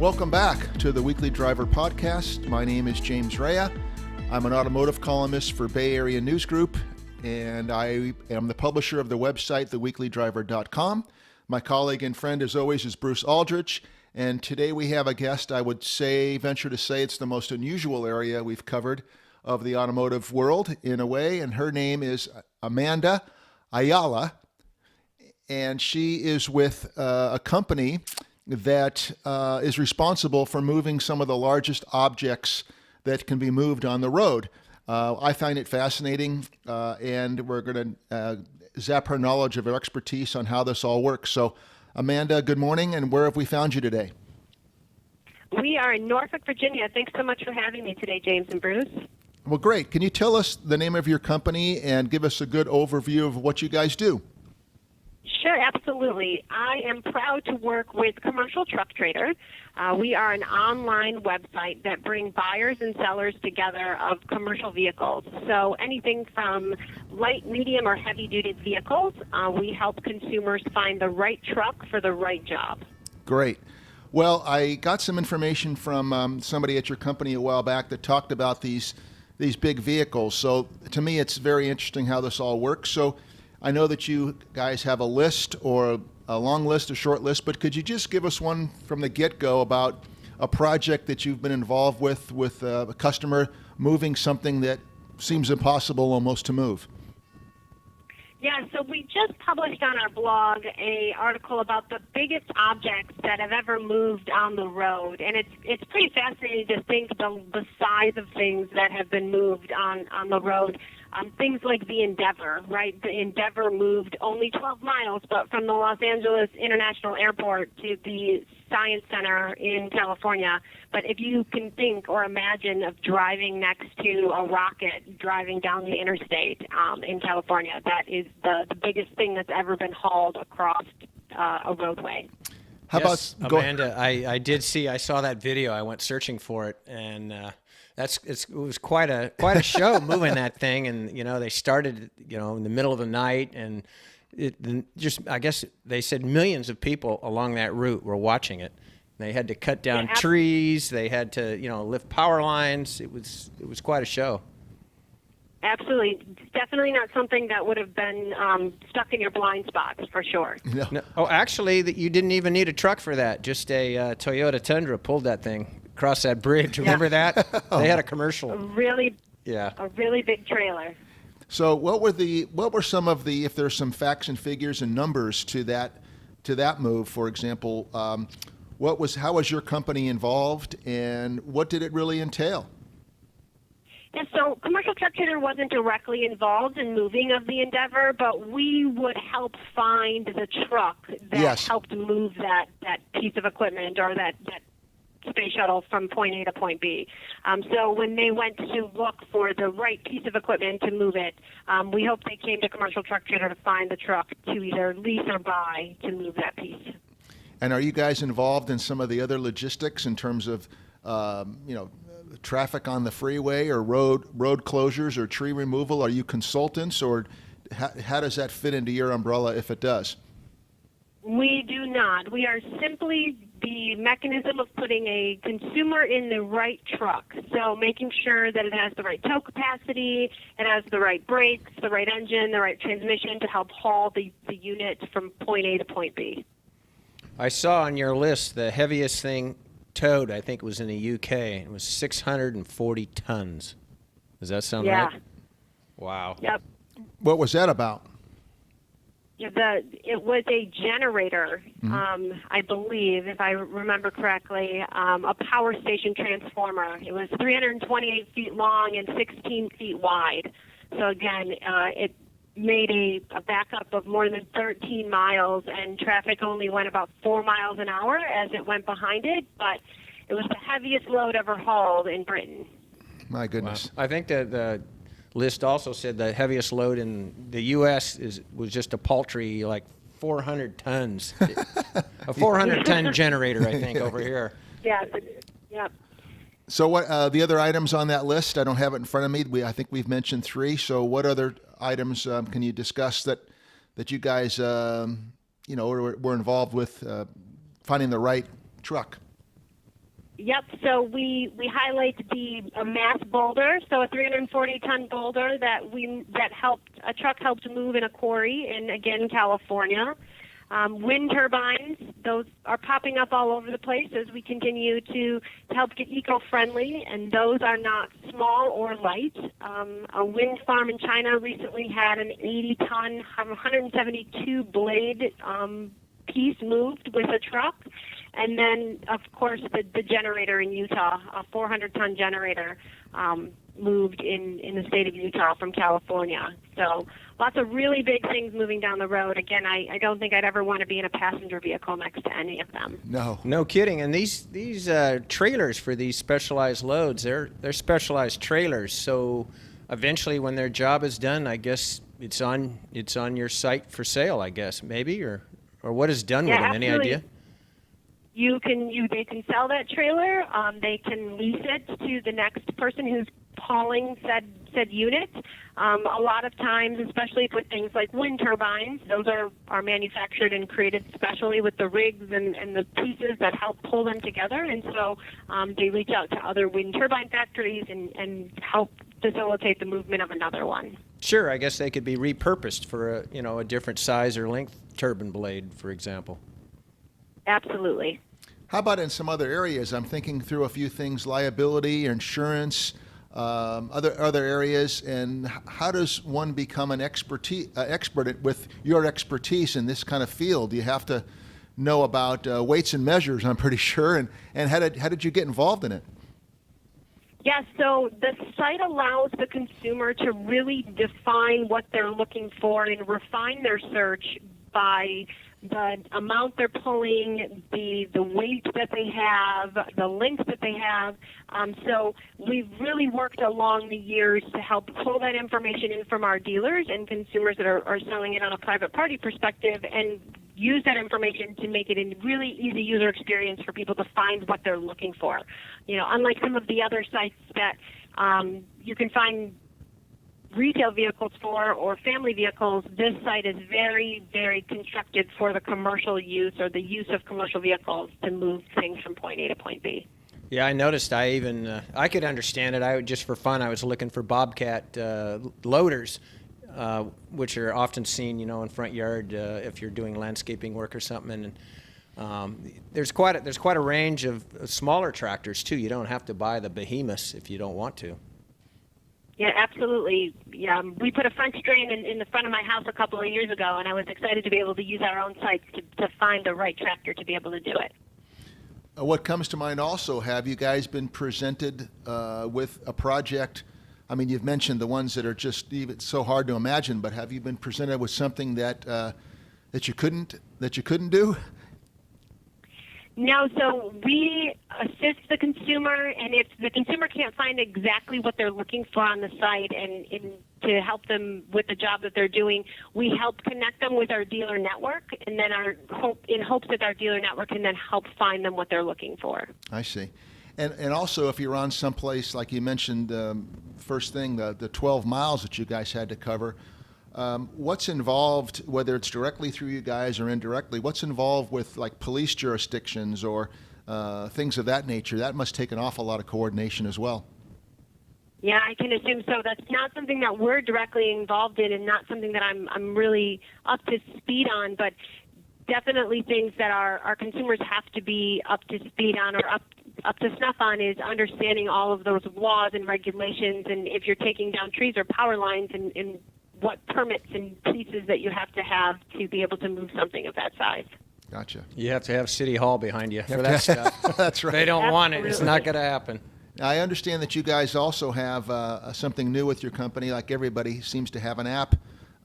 Welcome back to the Weekly Driver podcast. My name is James Rea. I'm an automotive columnist for Bay Area News Group, and I am the publisher of the website, TheWeeklyDriver.com. My colleague and friend, as always, is Bruce Aldrich, and today we have a guest. I would venture to say it's the most unusual area we've covered of the automotive world in a way, and her name is Amanda Ayala, and she is with a company that is responsible for moving some of the largest objects that can be moved on the road. I find it fascinating, and we're going to zap her knowledge of her expertise on how this all works. So, Amanda, good morning, and where have we found you today? We are in Norfolk, Virginia. Thanks so much for having me today, James and Bruce. Well, great. Can you tell us the name of your company and give us a good overview of what you guys do? Sure, absolutely. I am proud to work with Commercial Truck Trader. We are an online website that brings buyers and sellers together of commercial vehicles. So anything from light, medium, or heavy-duty vehicles, we help consumers find the right truck for the right job. Great. Well, I got some information from somebody at your company a while back that talked about these big vehicles. So to me, it's very interesting how this all works. So I know that you guys have a list, or a long list, a short list, but could you just give us one from the get-go about a project that you've been involved with a customer moving something that seems impossible almost to move? Yeah, so we just published on our blog an article about the biggest objects that have ever moved on the road, and it's pretty fascinating to think the size of things that have been moved on the road. Things like the Endeavor, right? The Endeavor moved only 12 miles, but from the Los Angeles International Airport to the Science Center in California. But if you can think or imagine of driving next to a rocket driving down the interstate in California, that is the biggest thing that's ever been hauled across a roadway. How yes, about Amanda? I saw that video. I went searching for it, and it was quite a show moving that thing. And they started in the middle of the night, and I guess they said millions of people along that route were watching it. They had to cut down trees. They had to lift power lines. It was quite a show. Absolutely. Definitely not something that would have been stuck in your blind spots, for sure. No. Oh, actually, you didn't even need a truck for that. Just a Toyota Tundra pulled that thing across that bridge. Remember that? They had a commercial. A really big trailer. So what were some of the, if there's some facts and figures and numbers to that move, for example, how was your company involved, and what did it really entail? Yeah, so Commercial Truck Trader wasn't directly involved in moving of the Endeavor, but we would help find the truck that helped move that piece of equipment or that space shuttle from point A to point B. So when they went to look for the right piece of equipment to move it, we hope they came to Commercial Truck Trader to find the truck to either lease or buy to move that piece. And are you guys involved in some of the other logistics in terms of traffic on the freeway or road closures or tree removal? Are you consultants, or how does that fit into your umbrella if it does? We do not. We are simply the mechanism of putting a consumer in the right truck. So making sure that it has the right tow capacity, it has the right brakes, the right engine, the right transmission to help haul the unit from point A to point B. I saw on your list the heaviest thing towed, I think it was in the UK. It was 640 tons. Does that sound right? Yeah. Wow. Yep. What was that about? It was a generator, I believe, if I remember correctly, a power station transformer. It was 328 feet long and 16 feet wide. So again, it made a backup of more than 13 miles, and traffic only went about 4 miles an hour as it went behind it, but it was the heaviest load ever hauled in Britain. My goodness. Wow. I think that the list also said the heaviest load in the U.S. was just a paltry, 400 tons. A 400-ton generator, I think, over here. Yeah. Yep. So what the other items on that list? I don't have it in front of me. I think we've mentioned 3. So what other items can you discuss that you guys were involved with finding the right truck? Yep. So we highlight the mass boulder, so a 340-ton boulder that a truck helped move in a quarry in, again, California. Wind turbines, those are popping up all over the place as we continue to help get eco-friendly, and those are not small or light. A wind farm in China recently had an 80-ton, 172-blade piece moved with a truck. And then, of course, the generator in Utah, a 400-ton generator, moved in the state of Utah from California. So lots of really big things moving down the road. Again, I don't think I'd ever want to be in a passenger vehicle next to any of them. No kidding. And these trailers for these specialized loads, they're specialized trailers. So eventually, when their job is done, I guess it's on your site for sale. I guess maybe or what is done with them? Absolutely. Any idea? They can sell that trailer. They can lease it to the next person who's hauling said unit. A lot of times, especially with things like wind turbines, those are manufactured and created specially with the rigs and the pieces that help pull them together. And so they reach out to other wind turbine factories and help facilitate the movement of another one. Sure, I guess they could be repurposed for a different size or length turbine blade, for example. Absolutely. How about in some other areas? I'm thinking through a few things: liability, insurance, other areas. And how does one become an expert with your expertise in this kind of field? You have to know about weights and measures, I'm pretty sure. And how did you get involved in it? Yeah, so the site allows the consumer to really define what they're looking for and refine their search by the amount they're pulling, the weight that they have, the length that they have. So we've really worked along the years to help pull that information in from our dealers and consumers that are selling it on a private party perspective, and use that information to make it a really easy user experience for people to find what they're looking for. Unlike some of the other sites that you can find retail vehicles for or family vehicles, this site is very, very constructed for the commercial use or the use of commercial vehicles to move things from point A to point B. Yeah, I noticed. I could understand it. Just for fun, I was looking for Bobcat loaders, which are often seen, in front yard if you're doing landscaping work or something. And there's quite a range of smaller tractors too. You don't have to buy the behemoths if you don't want to. Yeah, absolutely. Yeah, we put a French drain in the front of my house a couple of years ago, and I was excited to be able to use our own sites to find the right tractor to be able to do it. What comes to mind also, have you guys been presented with a project? I mean, you've mentioned the ones that are just even so hard to imagine, but have you been presented with something that you couldn't do? No, so we assist the consumer, and if the consumer can't find exactly what they're looking for on the site and to help them with the job that they're doing, we help connect them with our dealer network, and then in hopes that our dealer network can then help find them what they're looking for. I see. And also, if you're on someplace, like you mentioned, first thing, the 12 miles that you guys had to cover, what's involved, whether it's directly through you guys or indirectly, what's involved with like police jurisdictions or things of that nature? That must take an awful lot of coordination as well. Yeah, I can assume so. That's not something that we're directly involved in, and not something that I'm really up to speed on, but definitely things that our consumers have to be up to speed on or up to snuff on is understanding all of those laws and regulations, and if you're taking down trees or power lines and what permits and pieces that you have to be able to move something of that size. Gotcha. You have to have City Hall behind you for that stuff. That's right. They don't want it. Absolutely. It's not going to happen. I understand that you guys also have something new with your company. Like everybody seems to have an app,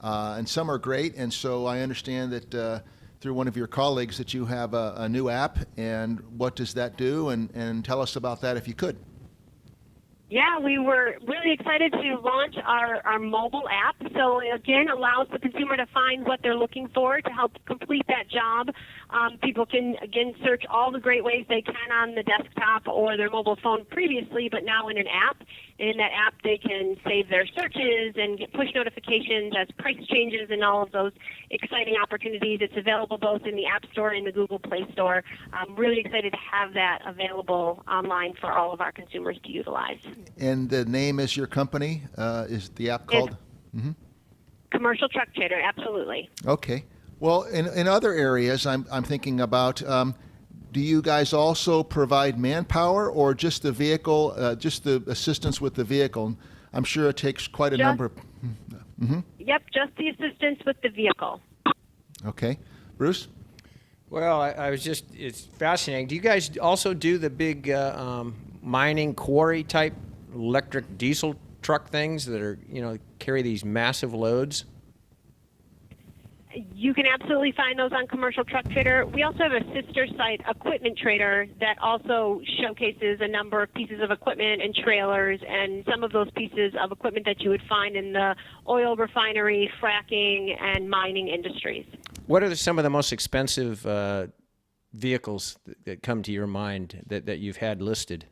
and some are great. And so I understand that through one of your colleagues that you have a new app. And what does that do? And tell us about that if you could. Yeah, we were really excited to launch our mobile app. So again, allows the consumer to find what they're looking for to help complete that job. People can, again, search all the great ways they can on the desktop or their mobile phone previously, but now in an app. in that app, they can save their searches and get push notifications as price changes and all of those exciting opportunities. It's available both in the App Store and the Google Play Store. I'm really excited to have that available online for all of our consumers to utilize. And the name is your company? Is the app called? Commercial Truck Trader, absolutely. Okay. Well, in other areas, I'm thinking about. Do you guys also provide manpower, or just the vehicle, just the assistance with the vehicle? I'm sure it takes quite a number. Yep, just the assistance with the vehicle. Okay, Bruce. Well, it's fascinating. Do you guys also do the big mining quarry type electric diesel truck things that are, carry these massive loads? You can absolutely find those on Commercial Truck Trader. We also have a sister site, Equipment Trader, that also showcases a number of pieces of equipment and trailers and some of those pieces of equipment that you would find in the oil refinery, fracking, and mining industries. What are some of the most expensive vehicles that come to your mind that you've had listed?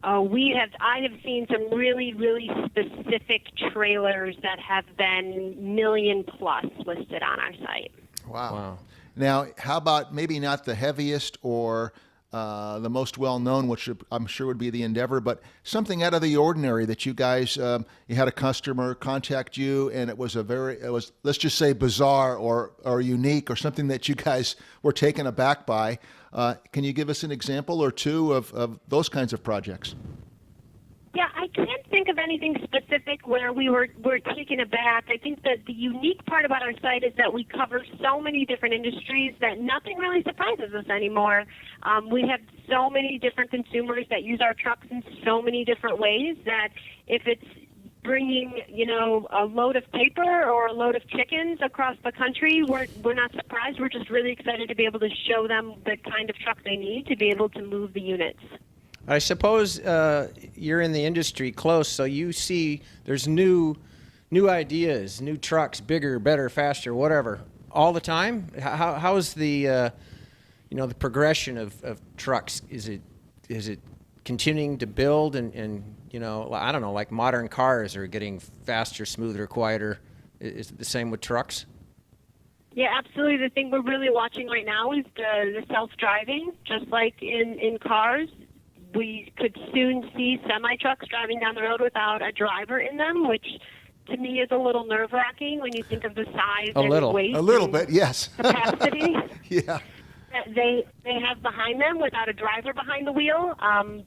I have seen some really, really specific trailers that have been million plus listed on our site. Wow. Now, how about maybe not the heaviest or the most well-known, which I'm sure would be the Endeavor, but something out of the ordinary that you guys, you had a customer contact you and it was let's just say bizarre or unique or something that you guys were taken aback by. Can you give us an example or two of those kinds of projects? Yeah, I can't think of anything specific where we're taken aback. I think that the unique part about our site is that we cover so many different industries that nothing really surprises us anymore. We have so many different consumers that use our trucks in so many different ways that if it's bringing, a load of paper or a load of chickens across the country, we're not surprised. We're just really excited to be able to show them the kind of truck they need to be able to move the units. I suppose you're in the industry close, so you see there's new ideas, new trucks, bigger, better, faster, whatever, all the time. How is the the progression of trucks? Is it continuing to build and I don't know, like modern cars are getting faster, smoother, quieter? Is it the same with trucks? Yeah, absolutely. The thing we're really watching right now is the self-driving, just like in cars. We could soon see semi-trucks driving down the road without a driver in them, which to me is a little nerve-wracking when you think of the size and weight. A little bit, yes. Capacity. Yeah. They have behind them without a driver behind the wheel,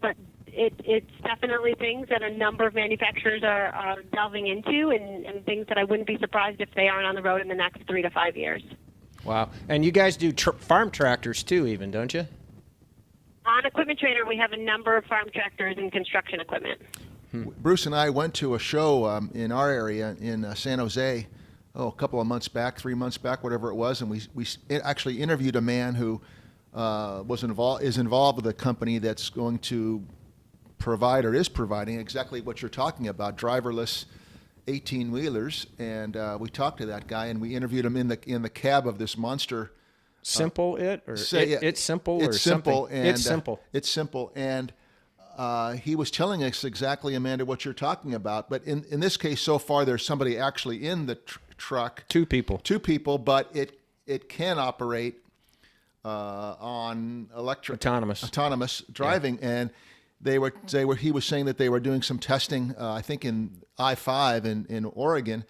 but it's definitely things that a number of manufacturers are delving into and things that I wouldn't be surprised if they aren't on the road in the next 3 to 5 years. Wow. And you guys do farm tractors too, even, don't you? On Equipment Trader, we have a number of farm tractors and construction equipment. Bruce and I went to a show in our area in San Jose, a couple of months back, 3 months back, whatever it was, and we actually interviewed a man who is involved with a company that's going to provide or is providing exactly what you're talking about, driverless 18-wheelers, and we talked to that guy and we interviewed him in the cab of this monster. It's simple, it's simple. It's simple, and he was telling us exactly, Amanda, what you're talking about. But in this case, so far, there's somebody actually in the truck. Two people, but it can operate on autonomous driving, and he was saying that they were doing some testing, I think in I-5 in Oregon,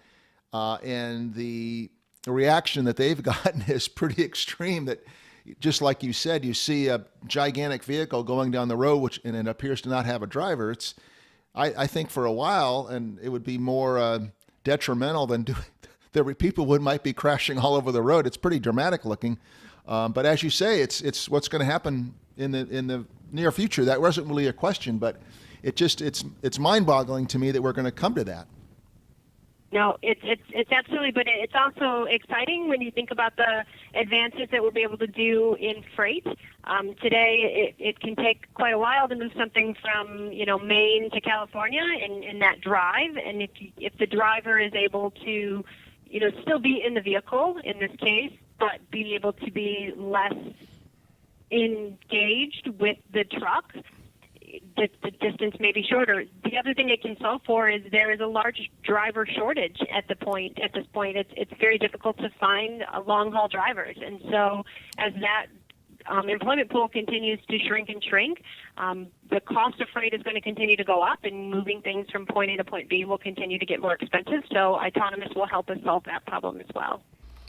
and the reaction that they've gotten is pretty extreme. That just like you said, you see a gigantic vehicle going down the road, and it appears to not have a driver. I think for a while, and it would be more detrimental than doing. People might be crashing all over the road. It's pretty dramatic looking, but as you say, it's what's going to happen in the near future. That wasn't really a question, but it's mind-boggling to me that we're going to come to that. No, it's absolutely, but it's also exciting when you think about the advances that we'll be able to do in freight. Today, it can take quite a while to move something from Maine to California in that drive, and if the driver is able to still be in the vehicle in this case, but be able to be less engaged with the truck, the distance may be shorter. The other thing it can solve for is there is a large driver shortage at this point. It's very difficult to find long-haul drivers. And so as that employment pool continues to shrink and shrink, the cost of freight is going to continue to go up, and moving things from point A to point B will continue to get more expensive. So autonomous will help us solve that problem as well.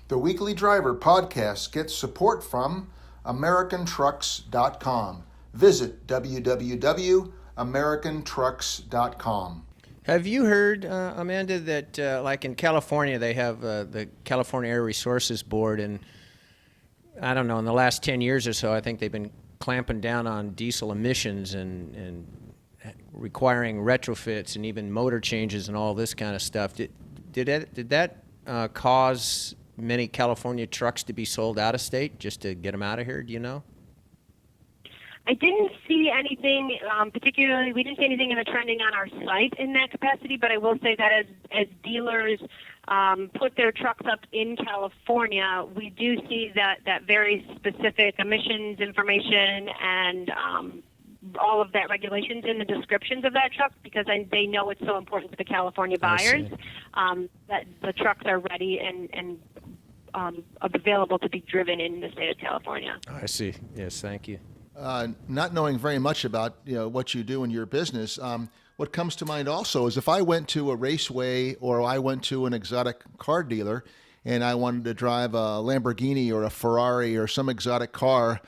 The Weekly Driver podcast gets support from AmericanTrucks.com. Visit www.americantrucks.com. Have you heard, Amanda, that like in California, they have the California Air Resources Board, and I don't know, in the last 10 years or so, I think they've been clamping down on diesel emissions and requiring retrofits and even motor changes and all this kind of stuff. Did that cause many California trucks to be sold out of state just to get them out of here? Do you know? I didn't see anything particularly. We didn't see anything in the trending on our site in that capacity, but I will say that as dealers put their trucks up in California, we do see that very specific emissions information and all of that regulations in the descriptions of that truck, because they know it's so important to the California buyers that the trucks are ready and available to be driven in the state of California. I see. Yes, thank you. Not knowing very much about what you do in your business, what comes to mind also is if I went to a raceway or I went to an exotic car dealer and I wanted to drive a Lamborghini or a Ferrari or some exotic car,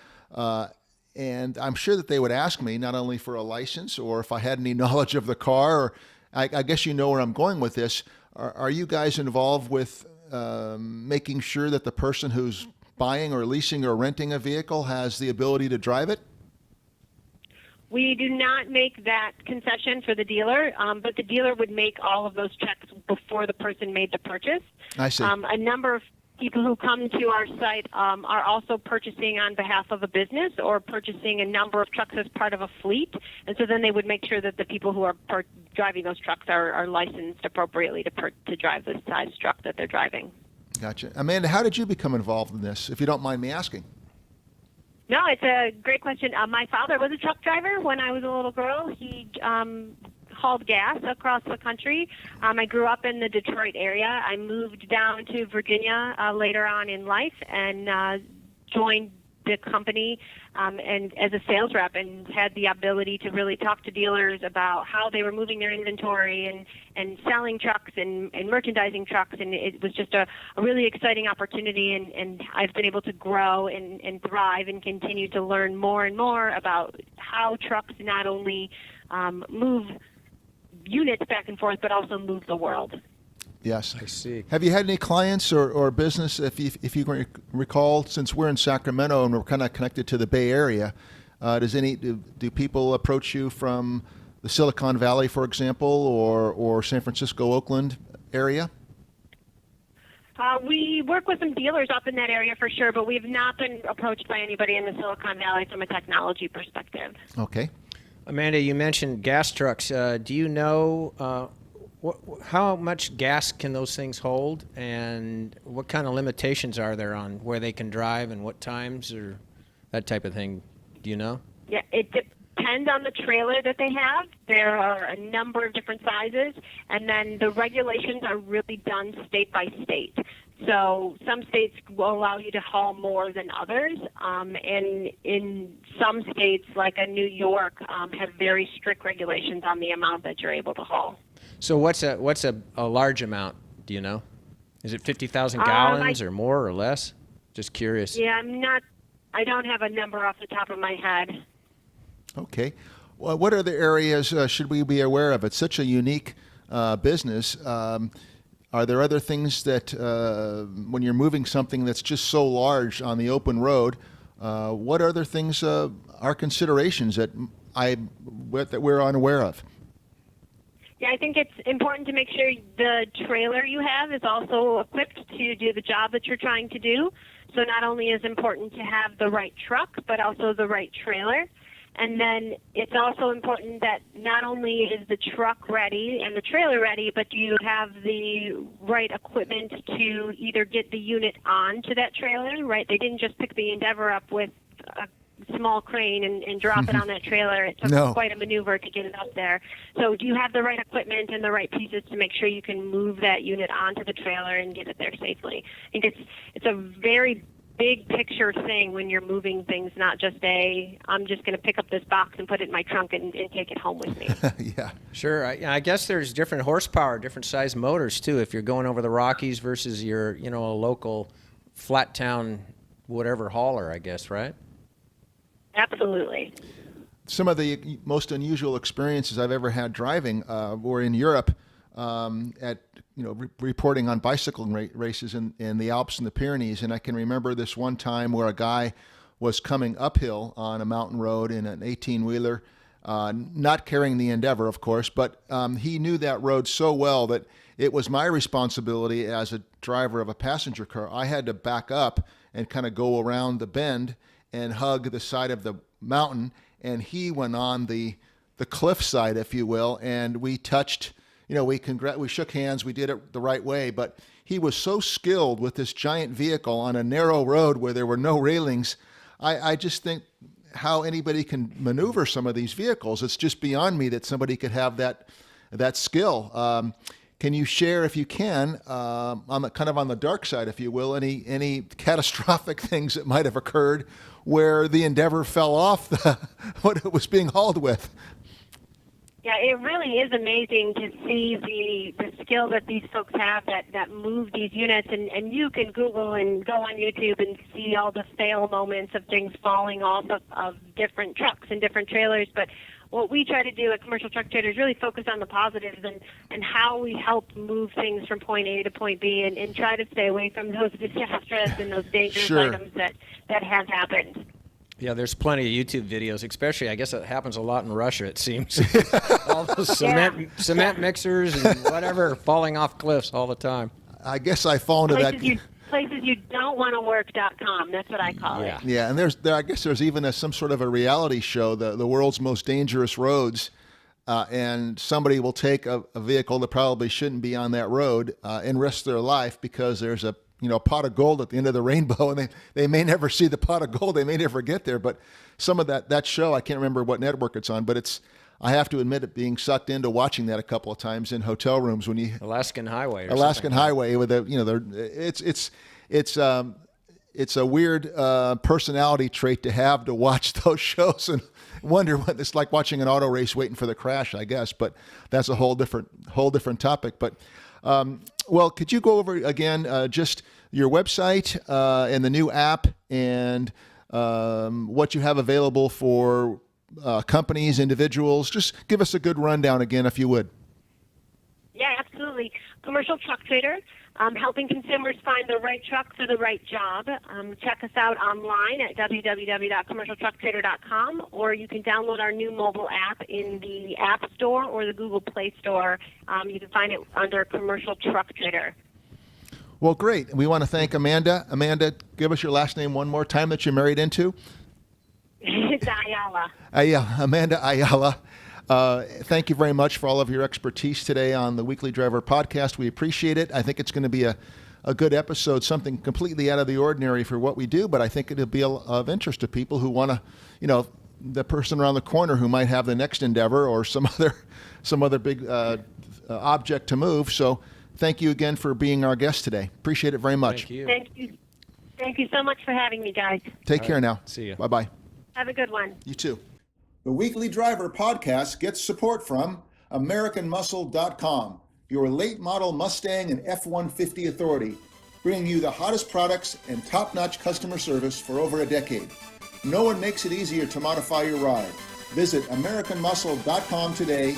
and I'm sure that they would ask me not only for a license or if I had any knowledge of the car, or I guess you know where I'm going with this. Are you guys involved with making sure that the person who's buying or leasing or renting a vehicle has the ability to drive it? We do not make that concession for the dealer, but the dealer would make all of those checks before the person made the purchase. I see. A number of people who come to our site are also purchasing on behalf of a business or purchasing a number of trucks as part of a fleet. And so then they would make sure that the people who are driving those trucks are licensed appropriately to drive the size truck that they're driving. Gotcha. Amanda, how did you become involved in this, if you don't mind me asking? No, it's a great question. My father was a truck driver when I was a little girl. He hauled gas across the country. I grew up in the Detroit area. I moved down to Virginia later on in life and joined the company and as a sales rep, and had the ability to really talk to dealers about how they were moving their inventory and selling trucks and merchandising trucks. And it was just a really exciting opportunity, and I've been able to grow and thrive and continue to learn more and more about how trucks not only move units back and forth, but also move the world. Yes. I see. Have you had any clients or business, if you recall, since we're in Sacramento and we're kind of connected to the Bay Area, do people approach you from the Silicon Valley, for example, or San Francisco, Oakland area? We work with some dealers up in that area for sure, but we've not been approached by anybody in the Silicon Valley from a technology perspective. Okay. Amanda, you mentioned gas trucks. Do you know how much gas can those things hold, and what kind of limitations are there on where they can drive and what times, or that type of thing? Do you know? Yeah, it depends on the trailer that they have. There are a number of different sizes, and then the regulations are really done state by state. So some states will allow you to haul more than others, and in some states, like in New York, have very strict regulations on the amount that you're able to haul. So what's a large amount? Do you know? Is it 50,000 gallons or more or less? Just curious. Yeah, I don't have a number off the top of my head. Okay. Well, what other areas should we be aware of? It's such a unique business. Are there other things that, when you're moving something that's just so large on the open road, what other things are considerations that we're unaware of? Yeah, I think it's important to make sure the trailer you have is also equipped to do the job that you're trying to do. So not only is it important to have the right truck, but also the right trailer. And then it's also important that not only is the truck ready and the trailer ready, but you have the right equipment to either get the unit onto that trailer, right? They didn't just pick the Endeavor up with small crane and drop it on that trailer. It took quite a maneuver to get it up there. So do you have the right equipment and the right pieces to make sure you can move that unit onto the trailer and get it there safely? I think it's a very big picture thing when you're moving things, not just I'm just going to pick up this box and put it in my trunk and take it home with me. Yeah. Sure. I guess there's different horsepower, different size motors too. If you're going over the Rockies versus your, a local flat town, whatever hauler, I guess, right? Absolutely. Some of the most unusual experiences I've ever had driving were in Europe at reporting on bicycle races in the Alps and the Pyrenees. And I can remember this one time where a guy was coming uphill on a mountain road in an 18-wheeler, not carrying the Endeavor, of course, but he knew that road so well that it was my responsibility as a driver of a passenger car. I had to back up and kind of go around the bend and hug the side of the mountain, and he went on the cliff side, if you will, and we touched. We shook hands, we did it the right way, but he was so skilled with this giant vehicle on a narrow road where there were no railings. I just think how anybody can maneuver some of these vehicles, it's just beyond me that somebody could have that skill. Can you share, if you can, on the dark side, if you will, any catastrophic things that might have occurred where the Endeavor fell off what it was being hauled with? Yeah, it really is amazing to see the skill that these folks have that move these units. And you can Google and go on YouTube and see all the fail moments of things falling off of different trucks and different trailers. But what we try to do at Commercial Truck Trader is really focus on the positives and how we help move things from point A to point B and try to stay away from those disastrous and those dangerous items that have happened. Yeah, there's plenty of YouTube videos, especially, I guess it happens a lot in Russia, it seems. All those cement mixers and whatever falling off cliffs all the time. I guess I fall into that. Places you don't want to work.com. That's what I call it. Yeah, and I guess there's even some sort of a reality show, the world's most dangerous roads, and somebody will take a vehicle that probably shouldn't be on that road and risk their life because there's a pot of gold at the end of the rainbow, and they may never see the pot of gold. They may never get there. But some of that show, I can't remember what network it's on, but I have to admit it being sucked into watching that a couple of times in hotel rooms when you Alaskan Highway with it's a weird personality trait to have, to watch those shows and wonder what it's like watching an auto race waiting for the crash, I guess. But that's a whole different topic. But well, could you go over again just your website and the new app and what you have available for companies, individuals? Just give us a good rundown again, if you would. Yeah, absolutely. Commercial Truck Trader, helping consumers find the right truck for the right job. Check us out online at www.commercialtrucktrader.com, or you can download our new mobile app in the App Store or the Google Play Store. You can find it under Commercial Truck Trader. Well, great. We want to thank Amanda. Amanda, give us your last name one more time that you're married into. It's Ayala. Amanda Ayala. Thank you very much for all of your expertise today on the Weekly Driver podcast. We appreciate it. I think it's going to be a good episode, something completely out of the ordinary for what we do, but I think it'll be of interest to people who want to, the person around the corner who might have the next Endeavor or some other big object to move. So thank you again for being our guest today. Appreciate it very much. Thank you. Thank you so much for having me, guys. Take care now. See you. Bye-bye. Have a good one. You too. The Weekly Driver podcast gets support from AmericanMuscle.com, your late model Mustang and F-150 authority, bringing you the hottest products and top-notch customer service for over a decade. No one makes it easier to modify your ride. Visit AmericanMuscle.com today